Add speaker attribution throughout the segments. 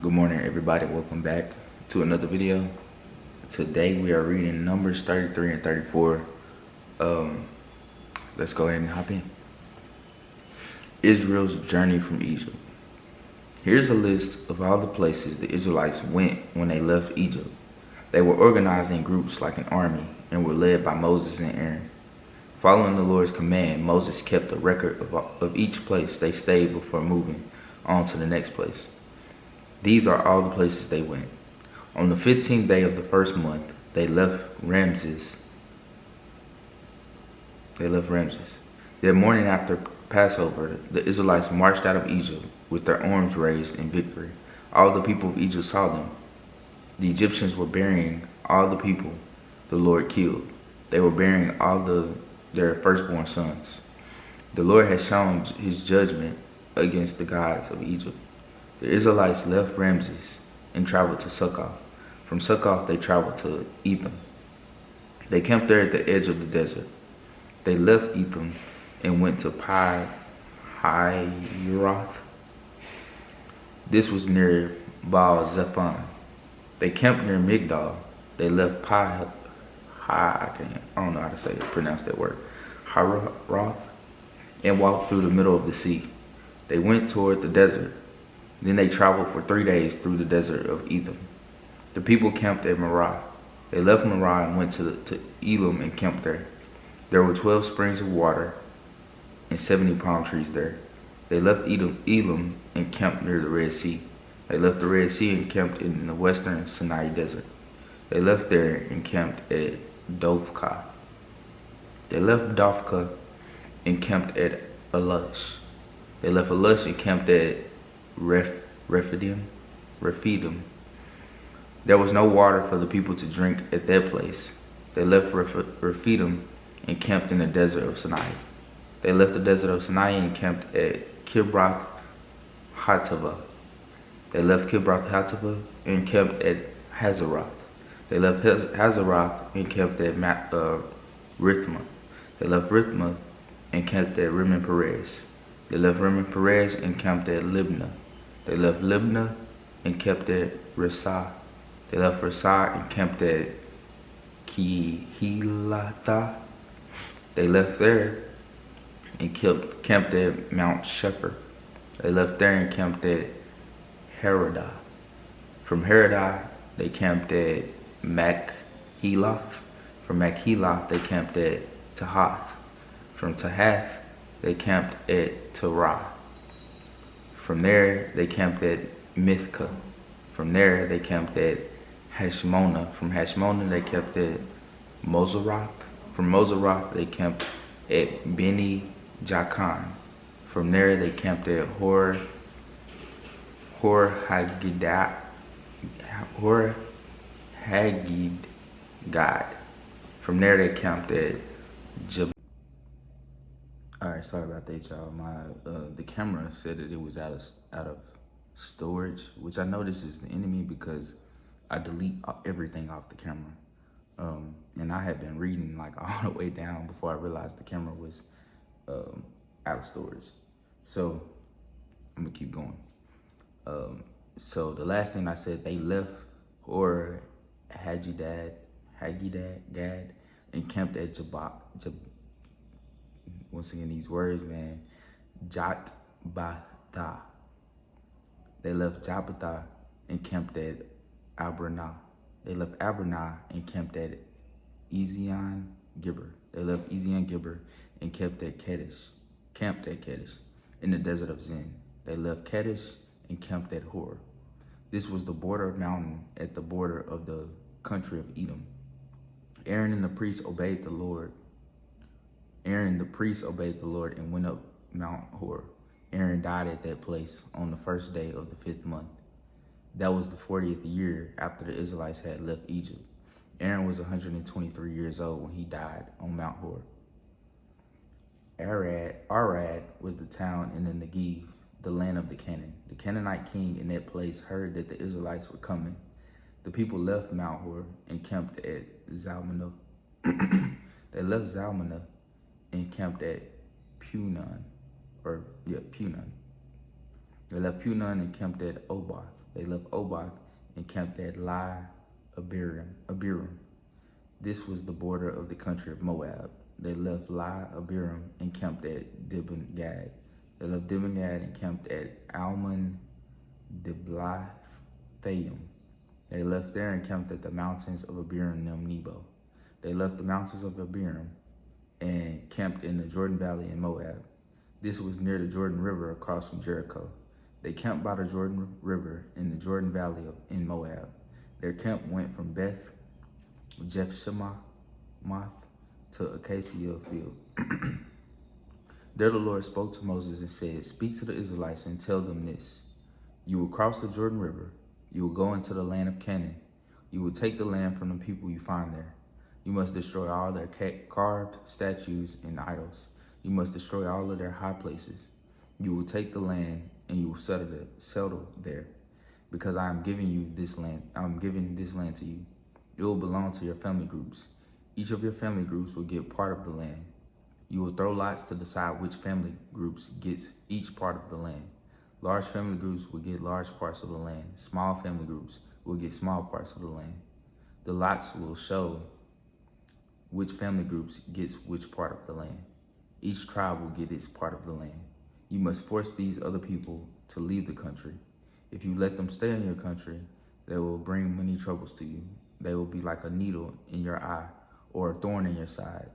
Speaker 1: Good morning, everybody. Welcome back to another video. Today we are reading Numbers 33 and 34. Let's go ahead and hop in. Israel's journey from Egypt. Here's a list of all the places the Israelites went when they left Egypt. They were organized in groups like an army and were led by Moses and Aaron. Following the Lord's command, Moses kept a record of each place they stayed before moving on to the next place. These are all the places they went. On the 15th day of the first month, they left Ramses. That morning after Passover, the Israelites marched out of Egypt with their arms raised in victory. All the people of Egypt saw them. The Egyptians were burying all the people the Lord killed. They were burying all their firstborn sons. The Lord had shown his judgment against the gods of Egypt. The Israelites left Ramses and traveled to Succoth. From Succoth, they traveled to Etham. They camped there at the edge of the desert. They left Etham and went to Pi-Hahiroth. This was near Baal-Zephon. They camped near Migdal. They left pronounce that word, Hahiroth, and walked through the middle of the sea. They went toward the desert. Then they traveled for 3 days through the desert of Etham. The people camped at Marah. They left Marah and went to Elim and camped there. There were 12 springs of water and 70 palm trees there. They left Elim and camped near the Red Sea. They left the Red Sea and camped in the western Sinai desert. They left there and camped at Dophkah. They left Dophkah and camped at Alush. They left Alush and camped at Rephidim. There was no water for the people to drink at that place. They left Rephidim and camped in the desert of Sinai. They left the desert of Sinai and camped at Kibroth Hattaavah. They left Kibroth Hattaavah and camped at Hazeroth. They left Hazeroth and camped at Rithmah. They left Rithmah and camped at Rimmon Perez. They left Rimmon Perez and camped at Libnah. They left Libnah and camped at Risah. They left Risah and camped at Kehelatha. They left there and camped at Mount Shepherd. They left there and camped at Heradah. From Heradah, they camped at Machheloth. From Machheloth, they camped at Tahath. From Tahath, they camped at Terah. From there, they camped at Mithkah. From there, they camped at Hashmonah. From Hashmonah, they camped at Moseroth. From Moseroth, they camped at Beni Jaakan. From there, they camped at Hor Haggidgad. From there, they camped at Jeb. Alright, sorry about that, y'all. The camera said that it was out of storage, which I know this is the enemy because I delete everything off the camera. And I had been reading like all the way down before I realized the camera was out of storage. So I'm gonna keep going. So the last thing I said, they left Haggidgad and camped at once again, these words, man. Jotbatha. They left Jotbatha and camped at Abranah. They left Abranah and camped at Ezion Gibber. They left Ezion Gibber and camped at Kadesh in the desert of Zin. They left Kadesh and camped at Hor. This was the border of mountain at the border of the country of Edom. Aaron the priest obeyed the Lord and went up Mount Hor. Aaron died at that place on the first day of the 5th month. That was the 40th year after the Israelites had left Egypt. Aaron was 123 years old when he died on Mount Hor. Arad was the town in the Negev, the land of the Canaan. The Canaanite king in that place heard that the Israelites were coming. The people left Mount Hor and camped at Zalmanah. They left Zalmanah and camped at Punon. They left Punon and camped at Oboth. They left Oboth and camped at Abiram. This was the border of the country of Moab. They left Abiram and camped at Dibon Gad. They left Dibon Gad and camped at Almon Diblathaim. They left there and camped at the mountains of Abiram Nebo. They left the mountains of Abiram and camped in the Jordan Valley in Moab. This was near the Jordan River across from Jericho. They camped by the Jordan River in the Jordan Valley in Moab. Their camp went from Beth Jephshemoth to Acacia Field. There the Lord spoke to Moses and said, "Speak to the Israelites and tell them this. You will cross the Jordan River. You will go into the land of Canaan. You will take the land from the people you find there. You must destroy all their carved statues and idols. You must destroy all of their high places. You will take the land and you will settle there, because I am giving you this land. I'm giving this land to you. It will belong to your family groups. Each of your family groups will get part of the land. You will throw lots to decide which family groups gets each part of the land. Large family groups will get large parts of the land. Small family groups will get small parts of the land. The lots will show which family groups gets which part of the land. Each tribe will get its part of the land. You must force these other people to leave the country. If you let them stay in your country, they will bring many troubles to you. They will be like a needle in your eye or a thorn in your side.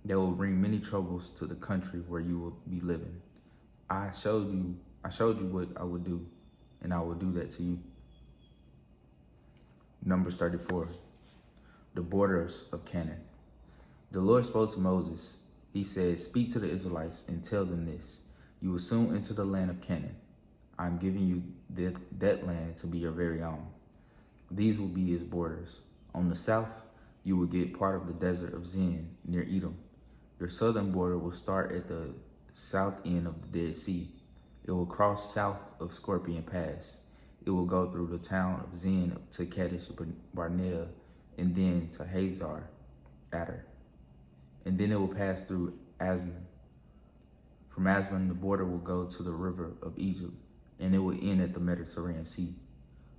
Speaker 1: They will bring many troubles to the country where you will be living. I showed you what I would do, and I will do that to you." Numbers 34, the borders of Canaan. The Lord spoke to Moses. He said, "Speak to the Israelites and tell them this. You will soon enter the land of Canaan. I am giving you that land to be your very own. These will be its borders. On the south, you will get part of the desert of Zin near Edom. Your southern border will start at the south end of the Dead Sea. It will cross south of Scorpion Pass. It will go through the town of Zin to Kadesh Barnea and then to Hazar Adar. And then it will pass through Asman. From Asman, the border will go to the river of Egypt, and it will end at the Mediterranean Sea.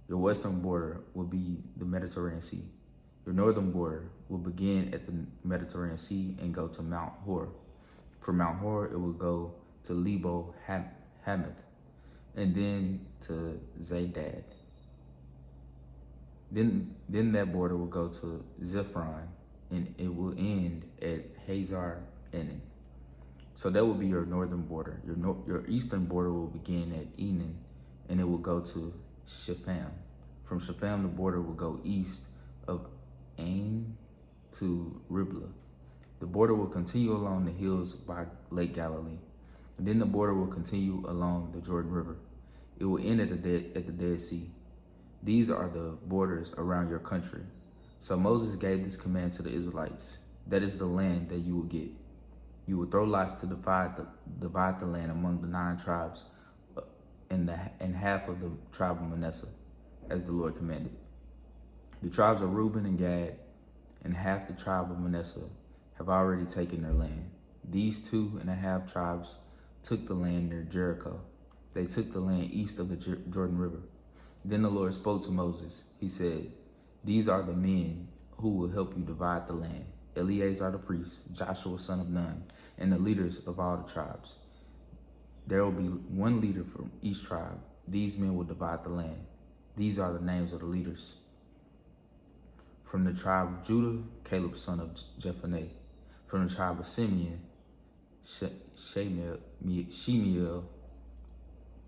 Speaker 1: Your western border will be the Mediterranean Sea. Your northern border will begin at the Mediterranean Sea and go to Mount Hor. From Mount Hor, it will go to Lebo Hamath, and then to Zedad. Then that border will go to Zephron, and it will end at Hazar Enan. So that will be your northern border. Your eastern border will begin at Enan, and it will go to Shepham. From Shepham, the border will go east of Ain to Riblah. The border will continue along the hills by Lake Galilee. And then the border will continue along the Jordan River. It will end at the Dead Sea. These are the borders around your country. So Moses gave this command to the Israelites. That is the land that you will get. You will throw lots to divide the land among the 9 tribes and half of the tribe of Manasseh, as the Lord commanded. The tribes of Reuben and Gad and half the tribe of Manasseh have already taken their land. These 2.5 tribes took the land near Jericho. They took the land east of the Jordan River. Then the Lord spoke to Moses. He said, "These are the men who will help you divide the land: Eleazar the priest, Joshua son of Nun, and the leaders of all the tribes. There will be one leader from each tribe. These men will divide the land. These are the names of the leaders. From the tribe of Judah, Caleb son of Jephunneh. From the tribe of Simeon, Shemiel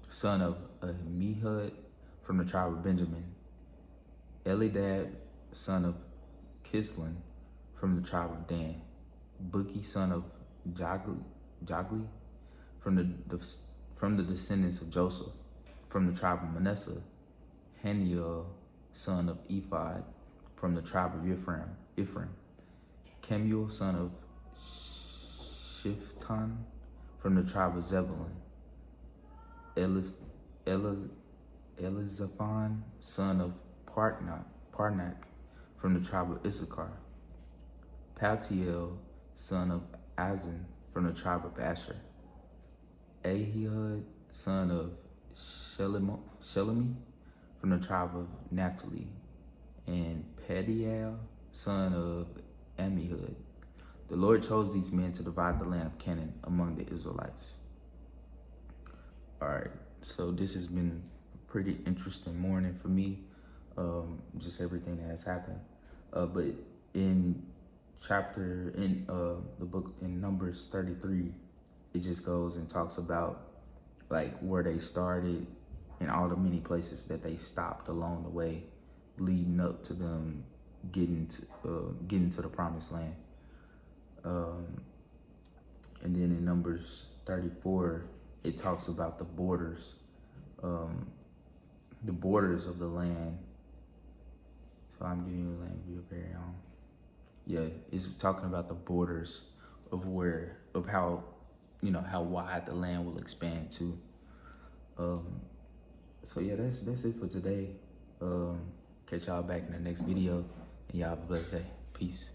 Speaker 1: son of Amihud. From the tribe of Benjamin, Elidad son of Kislon. From the tribe of Dan, Buki son of Jogli. From the descendants of Joseph. From the tribe of Manasseh, Haniel son of Ephod. From the tribe of Ephraim, Kemuel son of Shiftan. From the tribe of Zebulun, Elizaphan son of Parnak. From the tribe of Issachar, Paltiel son of Azan. From the tribe of Asher, Ahihud son of Shelemi from the tribe of Naphtali, and Pediel, son of Ammihud. The Lord chose these men to divide the land of Canaan among the Israelites. All right, so this has been a pretty interesting morning for me, just everything that has happened. But in the book in Numbers 33, it just goes and talks about like where they started and all the many places that they stopped along the way, leading up to them getting to the promised land. And then in Numbers 34, it talks about the borders of the land. So I'm giving you the land view very own. Yeah, it's talking about the borders of how wide the land will expand to. So yeah, that's it for today. Catch y'all back in the next video, and y'all have a blessed day. Peace.